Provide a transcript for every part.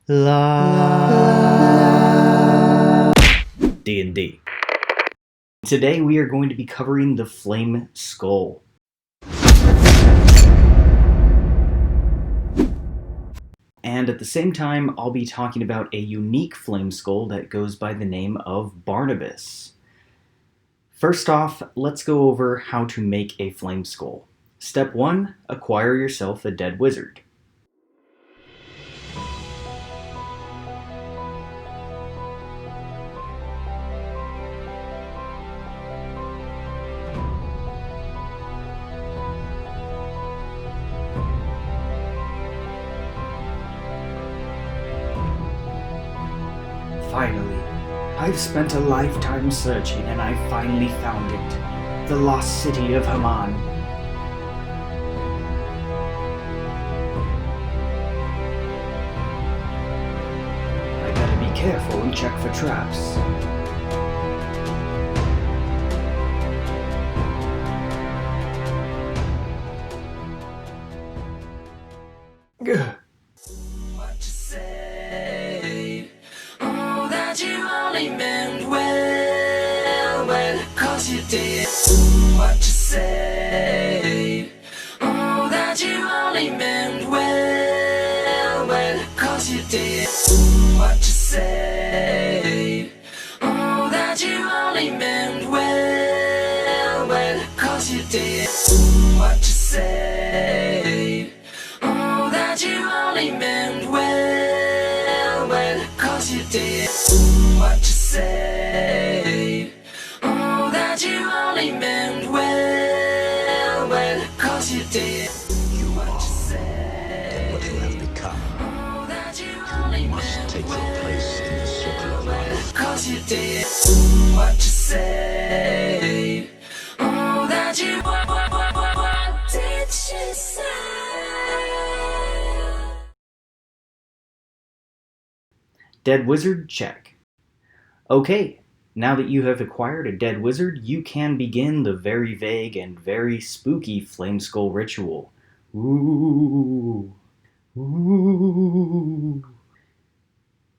D&D. Today we are going to be covering the Flameskull. And at the same time, I'll be talking about a unique Flameskull that goes by the name of Barnabas. First off, let's go over how to make a Flameskull. Step 1, acquire yourself a dead wizard. Finally, I've spent a lifetime searching and I finally found it. The lost city of Haman. I better be careful and check for traps. Gah. What you say? Oh, that you only meant well, 'cause you did. What you say? Oh, that you only meant well, 'cause you did. What you say? Oh, that you only meant well, 'cause you did. What you say? Oh, that you only meant well, 'cause you did. What you say? Oh, that you only meant well, 'cause you did. You are what you have become. Oh, that you only Must take your place in the circle of life. 'cause you did. What you say? Oh, that you what did she say? Dead wizard, check. Okay, now that you have acquired a dead wizard, you can begin the very vague and very spooky Flameskull ritual. Ooh. Ooh.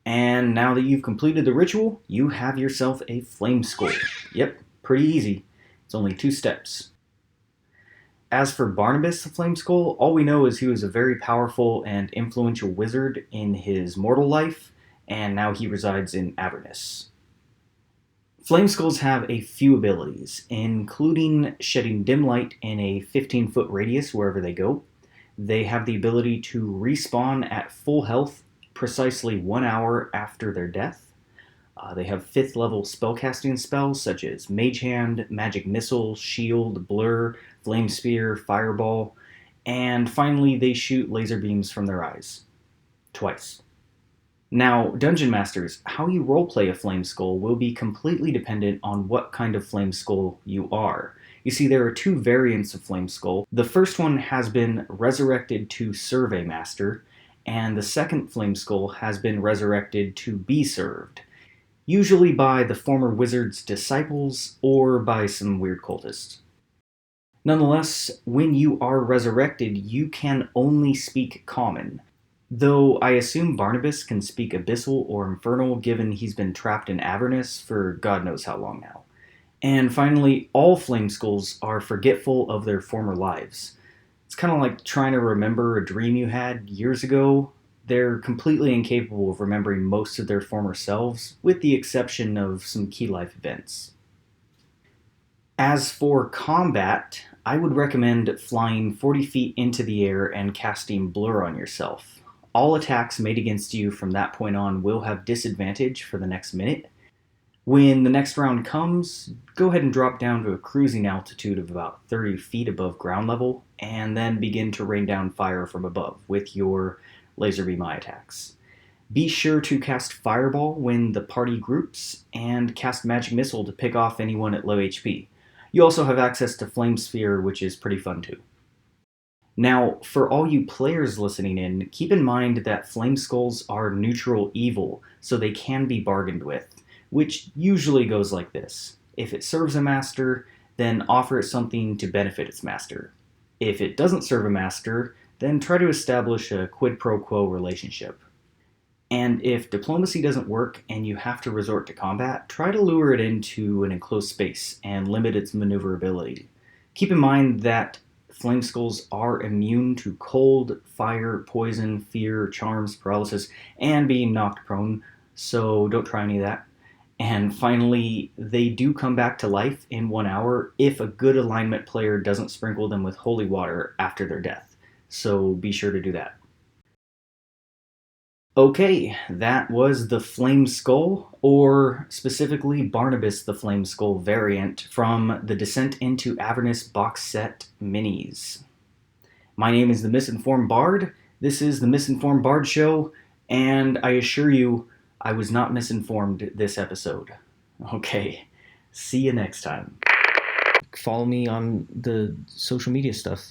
And now that you've completed the ritual, you have yourself a Flameskull. Yep, pretty easy. It's only 2 steps. As for Barnabas the Flameskull, all we know is he was a very powerful and influential wizard in his mortal life, and now he resides in Avernus. Flameskulls have a few abilities, including shedding dim light in a 15-foot radius wherever they go. They have the ability to respawn at full health precisely 1 hour after their death. They have 5th level spellcasting spells such as Mage Hand, Magic Missile, Shield, Blur, Flame Spear, Fireball, and finally they shoot laser beams from their eyes. Twice. Now, Dungeon Masters, how you roleplay a Flameskull will be completely dependent on what kind of Flameskull you are. You see, there are 2 variants of Flameskull. The first one has been resurrected to serve a master, and the second Flameskull has been resurrected to be served, usually by the former wizard's disciples or by some weird cultists. Nonetheless, when you are resurrected, you can only speak Common, though I assume Barnabas can speak Abyssal or Infernal given he's been trapped in Avernus for God knows how long now. And finally, all Flameskulls are forgetful of their former lives. It's kind of like trying to remember a dream you had years ago. They're completely incapable of remembering most of their former selves, with the exception of some key life events. As for combat, I would recommend flying 40 feet into the air and casting Blur on yourself. All attacks made against you from that point on will have disadvantage for the next minute. When the next round comes, go ahead and drop down to a cruising altitude of about 30 feet above ground level, and then begin to rain down fire from above with your laser beam eye attacks. Be sure to cast Fireball when the party groups, and cast Magic Missile to pick off anyone at low HP. You also have access to Flame Sphere, which is pretty fun too. Now, for all you players listening in, keep in mind that Flameskulls are neutral evil, so they can be bargained with, which usually goes like this. If it serves a master, then offer it something to benefit its master. If it doesn't serve a master, then try to establish a quid pro quo relationship. And if diplomacy doesn't work and you have to resort to combat, try to lure it into an enclosed space and limit its maneuverability. Keep in mind that Flameskulls are immune to cold, fire, poison, fear, charms, paralysis, and being knocked prone, so don't try any of that. And finally, they do come back to life in 1 hour if a good alignment player doesn't sprinkle them with holy water after their death. So be sure to do that. Okay, that was the Flameskull, or specifically Barnabas the Flameskull variant from the Descent into Avernus box set minis. My name is the Misinformed Bard. This is the Misinformed Bard Show, and I assure you, I was not misinformed this episode. Okay, see you next time. Follow me on the social media stuff.